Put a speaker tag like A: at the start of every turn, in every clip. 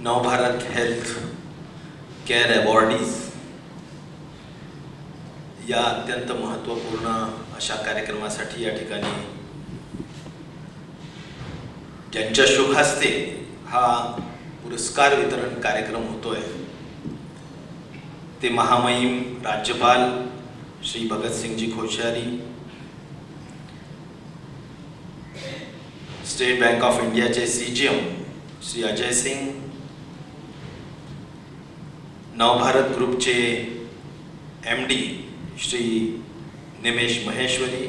A: नवभारत health care awardees या अत्यंत महत्त्वपूर्ण अशा कार्यक्रमासाठी या ठिकाणी ज्यांच्या शुभ हस्ते हा पुरस्कार वितरण कार्यक्रम होतोय ते महामहिम राज्यपाल श्री भगतसिंगजी कोश्यारी, स्टेट बँक ऑफ इंडियाचे CGM श्री अजय सिंग, नवभारत ग्रुपचे MD श्री निमेश महेश्वरी,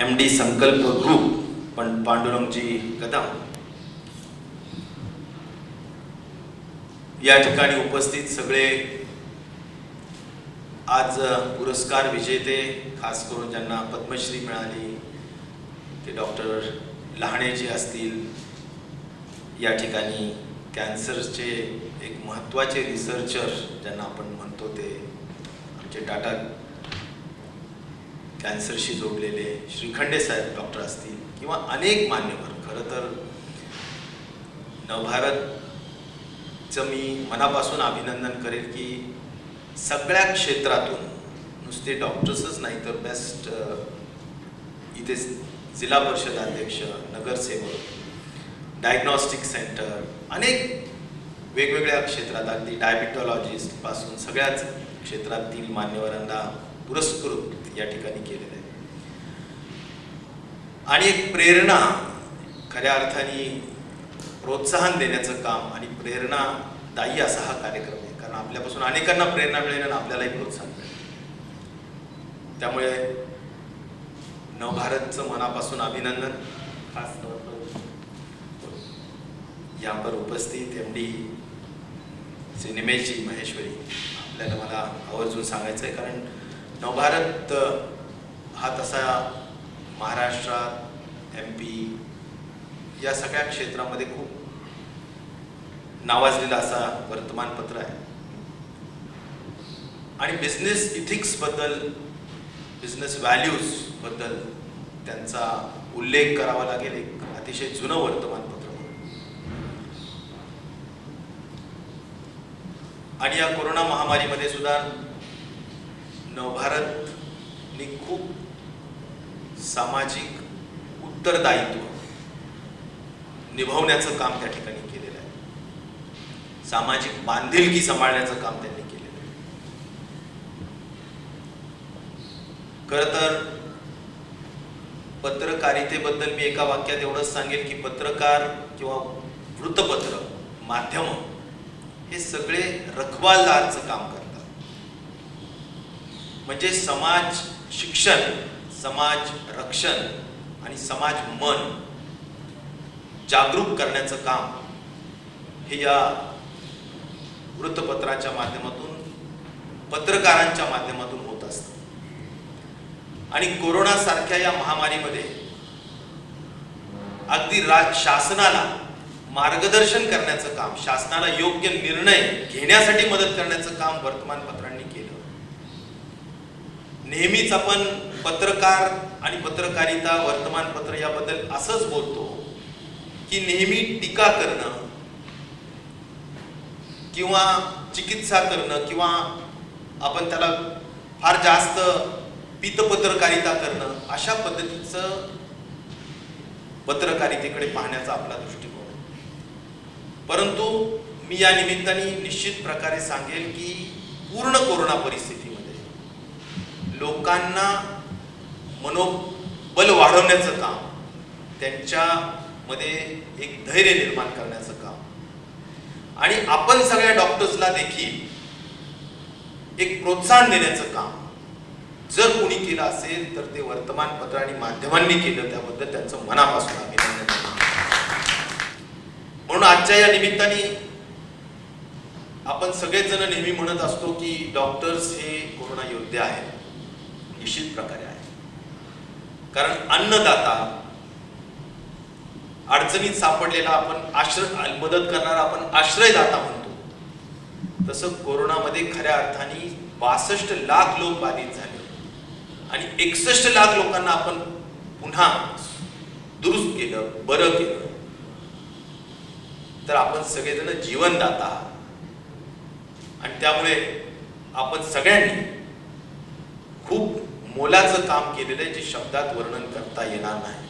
A: MD संकल्प ग्रुप पांडुरंगजी कदम, या ठिकाणी उपस्थित सगळे आज पुरस्कार विजेते, खास करून ज्यांना पद्मश्री मिळाली ते डॉक्टर लहाणेजी असतील, या ठिकाणी कॅन्सरचे एक महत्त्वाचे रिसर्चर ज्यांना आपण म्हणतो ते आमचे टाटा कॅन्सरशी जोडलेले श्रीखंडे साहेब डॉक्टर असतील किंवा अनेक मान्यवर. खरं तर नवभारतचं मी मनापासून अभिनंदन करेल की सगळ्या क्षेत्रातून नुसते डॉक्टर्सच नाही तर बेस्ट इथे जिल्हा परिषद अध्यक्ष, नगरसेवक, डायग्नॉस्टिक सेंटर, अनेक वेगवेगळ्या क्षेत्रात अगदी डायबिटॉलॉजिस्ट पासून सगळ्याच क्षेत्रातील मान्यवरांना पुरस्कृत या ठिकाणी केलेलं आहे. आणि एक प्रेरणा, खऱ्या अर्थाने प्रोत्साहन देण्याचं काम आणि प्रेरणादायी असा हा कार्यक्रम आहे, कारण आपल्यापासून अनेकांना प्रेरणा मिळेल आणि आपल्यालाही प्रोत्साहन मिळेल. त्यामुळे नवभारतचं मनापासून अभिनंदन. खास तौर पर यहाँ पर उपस्थित MD श्री निमेशजी महेश्वरी, आपल्याला मला आवर्जून सांगायचं आहे, कारण नवभारत हा तसा महाराष्ट्रात MP या सगळ्या क्षेत्रामध्ये खूप नावाजलेला असा वर्तमानपत्र आहे. आणि बिझनेस इथिक्स बद्दल, बिझनेस व्हॅल्यूज बद्दल त्यांचा उल्लेख करावा लागेल. एक अतिशय जुनं वर्तमानपत्र आणि या कोरोना महामारीमध्ये सुद्धा नवभारतने खूप सामाजिक उत्तरदायित्व निभावण्याचं काम त्या ठिकाणी केलेलं आहे. सामाजिक बांधिलकी सांभाळण्याचं काम त्यांनी केलेलं आहे. खरं तर पत्रकारितेबद्दल मी एका वाक्यात एवढंच सांगेल की पत्रकार किंवा वृत्तपत्र माध्यम हे सगळे रखवालदारचं काम करतात. म्हणजे समाज शिक्षण, समाज रक्षण आणि समाज मन जागरूक करण्याचं काम हे या वृत्तपत्राच्या माध्यमातून, पत्रकारांच्या माध्यमातून होत असतं. आणि कोरोना सारख्या या महामारीमध्ये अगदी शासनाला मार्गदर्शन करण्याचं काम, शासनाला योग्य निर्णय घेण्यासाठी मदत करण्याचं काम वर्तमानपत्रांनी केलं. नेहमीच आपण पत्रकार आणि पत्रकारिता, वर्तमानपत्र याबद्दल असंच बोलतो की नेहमी टीका करणं किंवा चिकित्सा करणं किंवा आपण त्याला फार जास्त पत्रकारिता करणं, अशा पद्धतीचं पत्रकारितेकडे पाहण्याचा आपला दृष्टिकोन. परंतु मी या निमित्ताने निश्चित प्रकारे सांगेल की पूर्ण कोरोना परिस्थितीमध्ये लोकांना मनोबल वाढवण्याचं काम, त्यांच्यामध्ये एक धैर्य निर्माण करण्याचं काम आणि आपण सगळ्या डॉक्टर्सला देखील एक प्रोत्साहन देण्याचं काम जर कोणी केलं असेल तर ते वर्तमानपत्र आणि माध्यमांनी केलं. त्याबद्दल त्यांचं मनापासून अभिनंदन. म्हणून आजच्या या निमित्ताने आपण सगळेच जण नेहमी म्हणत असतो की डॉक्टर्स हे कोरोना योद्धे आहेत. निश्चित प्रकारे आहे, कारण अन्नदाता, अडचणीत सापडलेला आपण मदत करणारा आपण आश्रयदाता म्हणतो. तसं कोरोनामध्ये खऱ्या अर्थाने 62 लाख लोक बाधित झाले आणि 61 लाख लोकांना आपण पुन्हा दुरुस्त केलं, बरं केलं. तर आपण सगळेजण जीवनदाता आहात. आणि त्यामुळे आपण सगळ्यांनी खूप मोलाचं काम केलेलं आहे, जे शब्दात वर्णन करता येणार नाही.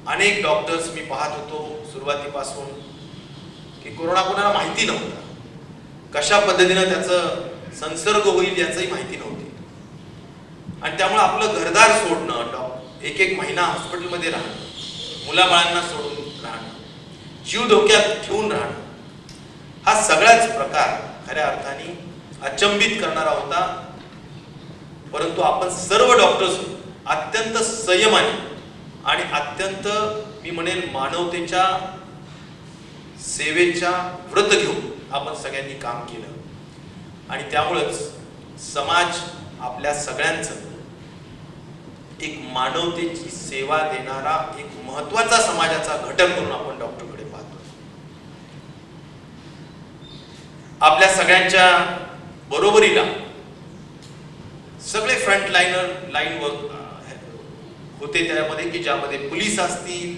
A: अनेक डॉक्टर्स मी पाहत होतो सुरुवातीपासून की कोरोना कोणाला माहिती नव्हता, कशा पद्धतीनं त्याचं संसर्ग होईल याचंही माहिती नव्हती. आणि त्यामुळे आपलं घरदार सोडणं, एक एक महिना हॉस्पिटलमध्ये राहणं, मुलाबाळांना सोडून राहणं, जीव धोक्यात ठेवून राहणं, हा सगळाच प्रकार खऱ्या अर्थाने अचंबित करणारा होता. परंतु आपण सर्व डॉक्टर्स अत्यंत संयमाने आणि अत्यंत मी म्हणेल मानवतेच्या सेवेच्या व्रत घेऊन आपण सगळ्यांनी काम केलं. आणि त्यामुळेच समाज आपल्या सगळ्यांचं एक मानवतेची सेवा देणारा एक महत्वाचा समाजाचा घटक म्हणून आपण डॉक्टरकडे पाहतो. आपल्या सगळ्यांच्या बरोबरीला सगळे फ्रंट लाईन वर्क होते त्यामध्ये, की ज्यामध्ये पोलीस असतील,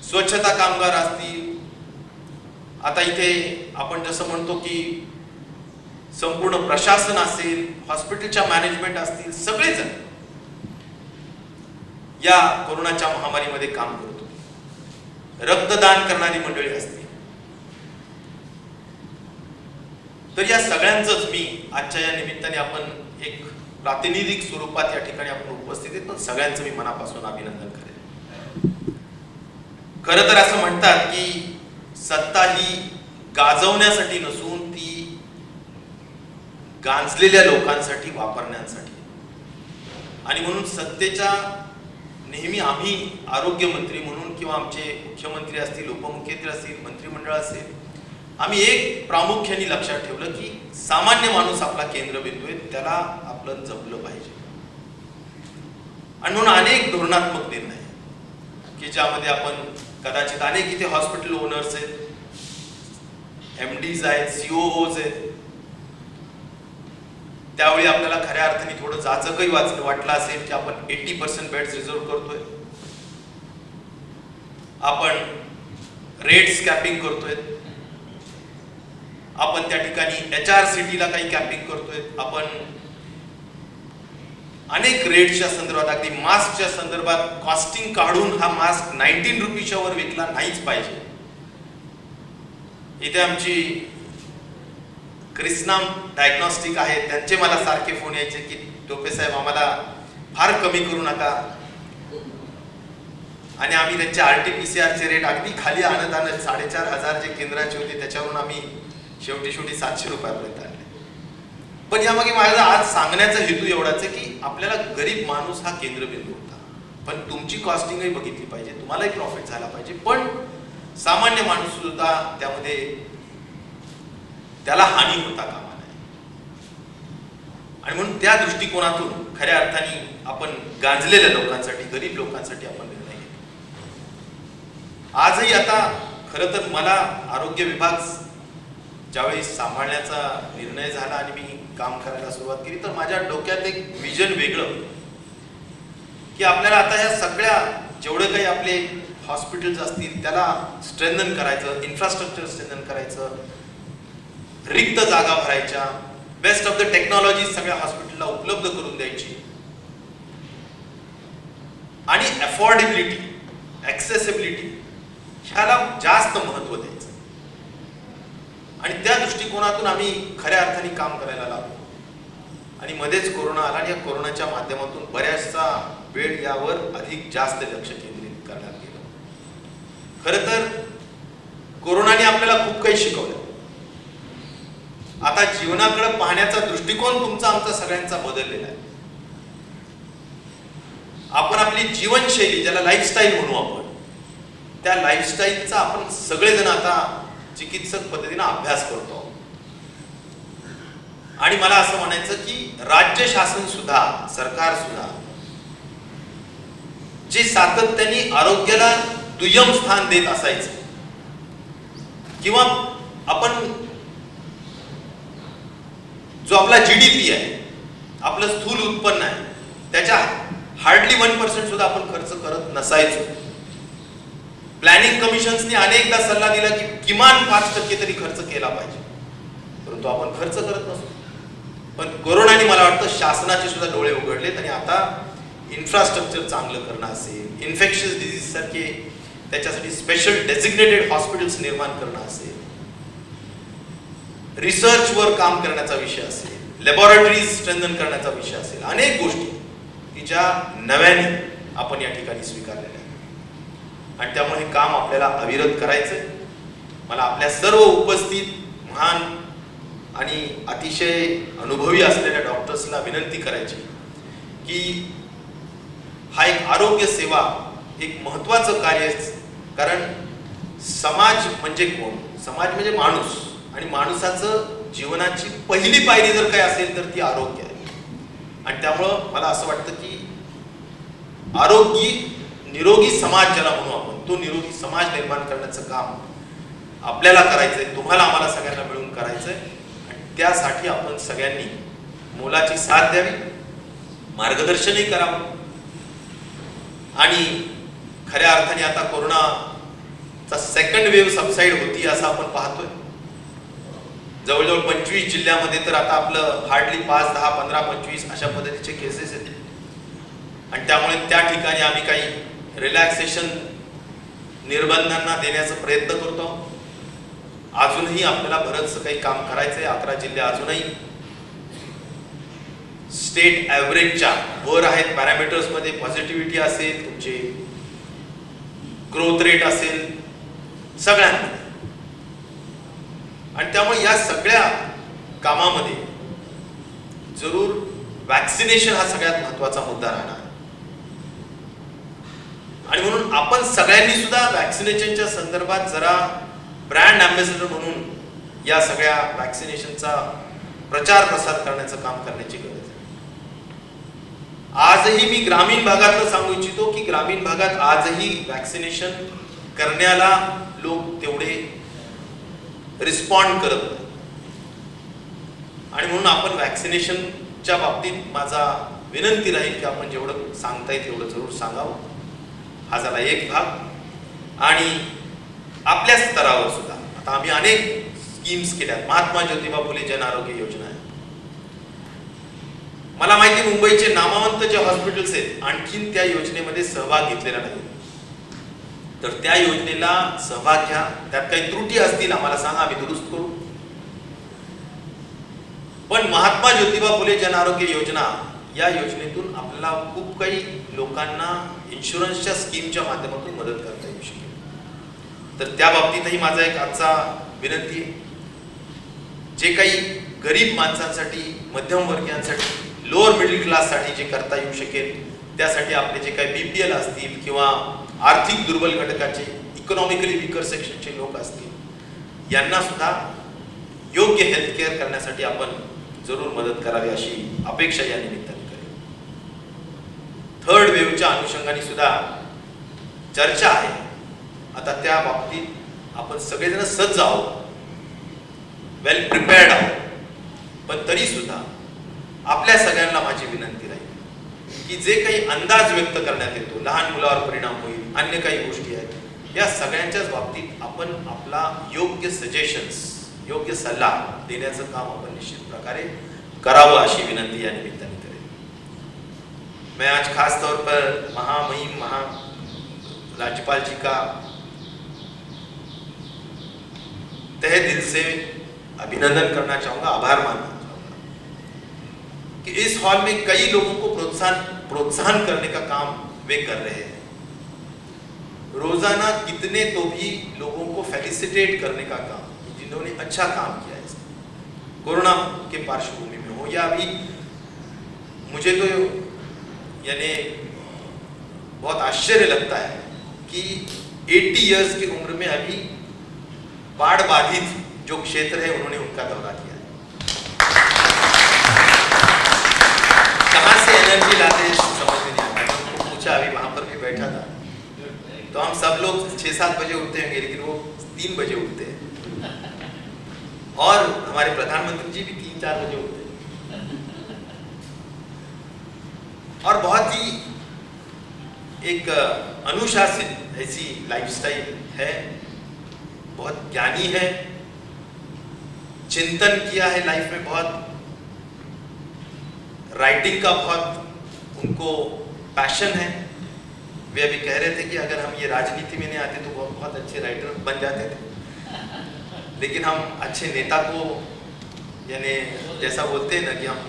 A: स्वच्छता कामगार असतील, आता इथे आपण जसं म्हणतो की संपूर्ण प्रशासन असेल, हॉस्पिटलच्या मॅनेजमेंट असतील, सगळेजण या कोरोनाच्या महामारीमध्ये काम करतो. रक्तदान करणारी मंडळी असतील. तर या सगळ्यांचंच मी आजच्या या निमित्ताने आपण एक प्रातिनिधिक स्वरूपात या ठिकाणी आपण उपस्थित आहेत, पण सगळ्यांचं मी मनापासून अभिनंदन करेन. खरं तर असं म्हणतात की सत्ता ही गाजवण्यासाठी नसून ती गांजलेल्या लोकांसाठी वापरण्यासाठी. आणि म्हणून सत्तेच्या नेहमी आम्ही आरोग्यमंत्री म्हणून किंवा आमचे मुख्यमंत्री असतील, उपमुख्यमंत्री असतील, मंत्रिमंडळ असेल, आम्ही एक प्रामुख्याने लक्षात ठेवलं की सामान्य माणूस आपला केंद्रबिंदू आहे, त्याला आपलं जपलं पाहिजे. आणि म्हणून अनेक धोरणात्मक निर्णय की ज्यामध्ये आपण कदाचित अनेक इथे हॉस्पिटल ओनर्स आहेत, MDs आहेत, COOs आहेत. त्यावेळी आपल्याला खऱ्या अर्थाने थोडं जाचकही वाटलं असेल की आपण 80% बेड्स रिझर्व करतोय, आपण रेट्स कॅपिंग करतोय, आपण त्या ठिकाणी HRCT ला काही कॅपिंग करतोय, आपण अनेक रेट्सच्या संदर्भात, अगदी मास्कच्या संदर्भात कॉस्टिंग काढून हा मास्क 19 रुपीच्या वर विकला नाहीच पाहिजे. इथे आमची क्रिस्नाम डायग्नॉस्टिक आहे, त्यांचे मला सारखे फोन यायचे की टोपे साहेब आम्हाला फार कमी करू नका. आणि आम्ही त्यांचे RT-PCR चे रेट अगदी खाली आणत 4,500 जे केंद्राचे होते त्याच्यावरून आम्ही शेवटी 700 रुपयापर्यंत आणले. पण यामागे माझा आज सांगण्याचा हेतू एवढाच आहे की आपल्याला गरीब माणूस हा केंद्रबिंदू होता, पण तुमची कॉस्टिंगही बघितली पाहिजे, तुम्हालाही प्रॉफिट झाला पाहिजे, पण सामान्य माणूस सुद्धा त्यामध्ये त्याला हानी होता कामा नये. आणि म्हणून त्या दृष्टिकोनातून खऱ्या अर्थाने आपण गांजलेल्या लोकांसाठी, गरीब लोकांसाठी आपण निर्णय घेतला. आजही आता खरं तर मला आरोग्य विभाग ज्यावेळी सांभाळण्याचा निर्णय झाला आणि मी काम करायला सुरुवात केली, तर माझ्या डोक्यात एक विजन वेगळं की आपल्याला आता ह्या सगळ्या जेवढे काही आपले हॉस्पिटल्स असतील त्याला स्ट्रेंथन करायचं, इन्फ्रास्ट्रक्चर स्ट्रेंथन करायचं, रिक्त जागा भरायच्या, बेस्ट ऑफ द टेक्नॉलॉजी सगळ्या हॉस्पिटलला उपलब्ध करून द्यायची आणि अफोर्डेबिलिटी, ऍक्सेसिबिलिटी ह्याला जास्त महत्त्व द्यायचं. आणि त्या दृष्टिकोनातून आम्ही खऱ्या अर्थाने काम करायला लागलो. आणि मध्येच कोरोना आला आणि या कोरोनाच्या माध्यमातून बऱ्याचसा वेळ यावर अधिक जास्त लक्ष केंद्रित करण्यात गेलं. खरं तर कोरोनाने आपल्याला खूप काही शिकवलं. आता जीवनाकडे पाहण्याचा दृष्टिकोन तुमचा आमचा सगळ्यांचा बदललेला आहे. आपण आपली जीवनशैली, ज्याला लाईफस्टाईल म्हणू आपण, त्या लाईफस्टाईलचा आपण सगळेजण आता चिकित्सक पद्धतीने अभ्यास करतो. आणि मला असं म्हणायचं की राज्य शासन सुद्धा, सरकार सुद्धा जे सातत्याने आरोग्याला दुय्यम स्थान देत असायचं, किंवा आपण जो आपला GDP आहे, आपलं स्थूल उत्पन्न आहे, त्याच्या हार्डली 1% सुद्धा आपण खर्च करत नसायचो. प्लॅनिंग कमिशन्सने अनेकदा सल्ला दिला की किमान 5% तरी खर्च केला पाहिजे, परंतु आपण खर्च करत नसतो. पण कोरोनाने मला वाटतं शासनाचे सुद्धा डोळे उघडलेत आणि आता इन्फ्रास्ट्रक्चर चांगलं करणं असेल, इन्फेक्शियस डिझीज सारखे त्याच्यासाठी स्पेशल डेझिग्नेटेड हॉस्पिटल्स निर्माण करणं असेल, रिसर्चवर काम करण्याचा विषय असेल, लॅबोरेटरीज स्ट्रेंथन करण्याचा विषय असेल, अनेक गोष्टी की ज्या नव्याने आपण या ठिकाणी स्वीकारलेल्या आहेत आणि त्यामुळे हे काम आपल्याला अविरत करायचंय. मला आपल्या सर्व उपस्थित महान आणि अतिशय अनुभवी असलेल्या डॉक्टर्सला विनंती करायची की हा एक आरोग्य सेवा एक महत्वाचं कार्य आहे. कारण समाज म्हणजे कोण? समाज म्हणजे माणूस, आणि माणसाचं जीवनाची पहिली पायरी जर काय असेल तर ती आरोग्य आहे. आणि त्यामुळं मला असं वाटतं की निरोगी समाज ज्याला म्हणू आपण, तो निरोगी समाज निर्माण करण्याचं काम आपल्याला करायचंय, तुम्हाला आम्हाला सगळ्यांना मिळून करायचंय. आणि त्यासाठी आपण सगळ्यांनी मोलाची साथ द्यावी, मार्गदर्शनही करावं. आणि खऱ्या अर्थाने आता कोरोनाचा सेकंड वेव्ह सबसाईड होती असं आपण पाहतोय. जवळजवळ 25 जिल्ह्यामध्ये तर आता आपलं हार्डली 5, 10, 15, 25 अशा पद्धतीचे केसेस आहेत. आणि त्यामुळे त्या ठिकाणी आम्ही काही रिलॅक्सेशन निर्बंधांना देण्याचा प्रयत्न करतो. अजूनही आपल्याला बरंचसं काही काम करायचंय. 11 जिल्हे अजूनही स्टेट ॲव्हरेजच्या वर आहेत पॅरामीटर्समध्ये. पॉझिटिव्हिटी असेल, तुमचे ग्रोथ रेट असेल, सगळ्यांमध्ये. आणि त्यामुळे या सगळ्या कामामध्ये जरूर वॅक्सिनेशन हा सगळ्यात महत्वाचा मुद्दा राहणार. आणि म्हणून आपण सगळ्यांनी सुद्धा वॅक्सिनेशनच्या संदर्भात जरा ब्रँड अँबॅसेडर म्हणून या सगळ्या वॅक्सिनेशनचा प्रचार प्रसार करण्याचं काम करण्याची गरज आहे. आजही मी ग्रामीण भागातलं सांगू इच्छितो की ग्रामीण भागात आजही वॅक्सिनेशन करण्याला लोक तेवढे रिस्पॉन्ड करत नाही. आणि म्हणून आपण वॅक्सिनेशनच्या बाबतीत माझा विनंती राहील की आपण जेवढं सांगता येईल तेवढं जरूर सांगावं. हा झाला एक भाग. आणि आपल्या स्तरावर सुद्धा आता आम्ही अनेक स्कीम्स केल्यात. महात्मा ज्योतिबा फुले जन आरोग्य योजना आहे. मला माहिती मुंबईचे नामवंत जे हॉस्पिटल्स आहेत आणखीन त्या योजनेमध्ये सहभाग घेतलेला नाही. तर त्या योजनेला सहभाग घ्या. त्यात काही त्रुटी असतील आम्हाला सांगा, आम्ही दुरुस्त करू. पण महात्मा ज्योतिबा फुले जन आरोग्य योजना या योजनेतून आपल्याला खूप काही लोकांना इन्शुरन्सच्या स्कीमच्या माध्यमातून मदत करता येऊ शकेल. तर त्या बाबतीतही माझा एक आजचा विनंती आहे. जे काही गरीब माणसांसाठी, मध्यमवर्गीयांसाठी, लोअर मिडल क्लाससाठी जे करता येऊ शकेल, त्यासाठी आपले जे काही BPL असतील किंवा आर्थिक दुर्बल घटकाचे, इकॉनॉमिकली वीकर सेक्शनचे लोक असतील, यांना सुद्धा योग्य हेल्थकेअर करण्यासाठी आपण जरूर मदत करावी अशी अपेक्षा या निमित्ताने करेल. थर्ड वेव्हच्या अनुषंगाने सुद्धा चर्चा आहे. आता त्या बाबतीत आपण सगळेजण सज्ज आहोत, वेल प्रिपेअर्ड आहोत. पण तरी सुद्धा आपल्या सगळ्यांना माझी विनंती राहील की जे काही अंदाज व्यक्त करण्यात येतो, लहान मुलावर परिणाम होईल, अन्य काही गोष्टी आहेत, या सगळ्यांच्याच बाबतीत आपण आपला योग्य सजेशन्स, योग्य सल्ला देण्याचं काम आपण निश्चित प्रकारे करावं अशी विनंती या निमित्ताने करेन. मैं आज खास तौर पर महामहिम राज्यपाल जी का तहे दिल से अभिनंदन करना चाहूंगा, आभार मानना चाहूंगा कि इस हॉल में कई लोगों को प्रोत्साहन करने का काम वे कर रहे हैं. रोजाना कितने तो भी लोगों को फेलिसिटेट करने का काम, जिन्होंने अच्छा काम किया है कोरोना के पार्श्वभूमि में हो, या अभी मुझे तो यानी बहुत आश्चर्य लगता है कि 80 इयर्स की उम्र में अभी बाढ़ बाधित जो क्षेत्र है उन्होंने उनका दौरा किया है. कहाँ से एनर्जी लाते हैं समझ में नहीं आता. तो पूछा, अभी वहां पर भी बैठा था, तो हम सब लोग 6-7 बजे उठते होंगे, लेकिन वो 3 बजे उठते हैं. और हमारे प्रधानमंत्री जी भी 3-4 बजे उठते हैं. और बहुत ही एक अनुशासित ऐसी लाइफस्टाइल है, बहुत ज्ञानी है, चिंतन किया है लाइफ में, बहुत राइटिंग का बहुत उनको पैशन है। वे अभी कह रहे थे कि अगर हम ये राजनीति में नहीं आते तो बहुत अच्छे राइटर बन जाते थे, लेकिन हम अच्छे नेता को, यानी जैसा बोलते हैं ना कि हम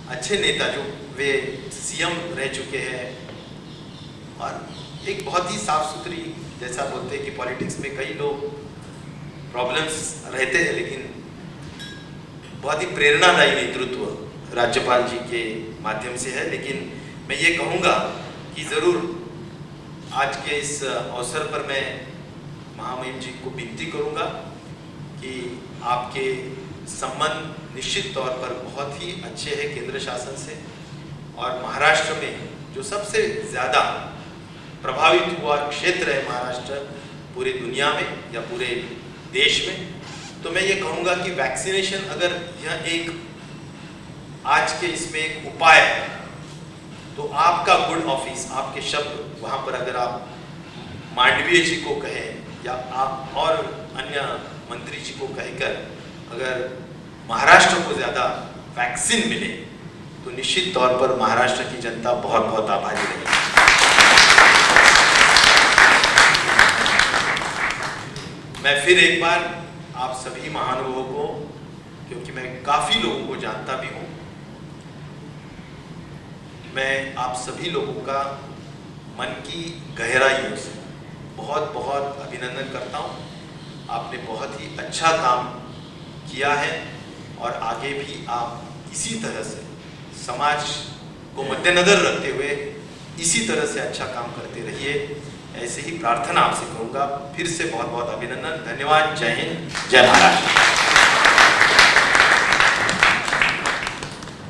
A: अच्छे नेता, जो वे सीएम रह चुके हैं और एक बहुत ही साफ सुथरी, जैसा बोलते हैं कि पॉलिटिक्स में कई लोग प्रॉब्लम्स रहते हैं, लेकिन बहुत ही प्रेरणादायी नेतृत्व राज्यपाल जी के माध्यम से है। लेकिन मैं ये कहूँगा कि ज़रूर आज के इस अवसर पर मैं महामहिम जी को विनती करूँगा कि आपके संबंध निश्चित तौर पर बहुत ही अच्छे हैं केंद्र शासन से, और महाराष्ट्र में जो सबसे ज़्यादा प्रभावित हुआ क्षेत्र है महाराष्ट्र पूरे दुनिया में या पूरे देश में, तो मैं ये कहूँगा कि वैक्सीनेशन अगर यह एक आज के इसमें एक उपाय है, तो आपका गुड ऑफिस, आपके शब्द वहाँ पर अगर आप मांडवीय जी को कहें या आप और अन्य मंत्री जी को कहकर अगर महाराष्ट्र को ज़्यादा वैक्सीन मिले तो निश्चित तौर पर महाराष्ट्र की जनता बहुत बहुत आभारी रहेगी। मैं फिर एक बार आप सभी महानुभावों को, क्योंकि मैं काफ़ी लोगों को जानता भी हूँ, मैं आप सभी लोगों का मन की गहराइयों से बहुत बहुत अभिनंदन करता हूँ। आपने बहुत ही अच्छा काम किया है और आगे भी आप इसी तरह से समाज को मद्देनजर रखते हुए इसी तरह से अच्छा काम करते रहिए, ऐसे ही प्रार्थना आपसे करूँगा। फिर से बहुत बहुत अभिनंदन, धन्यवाद, जय हिंद, जय महाराष्ट्र।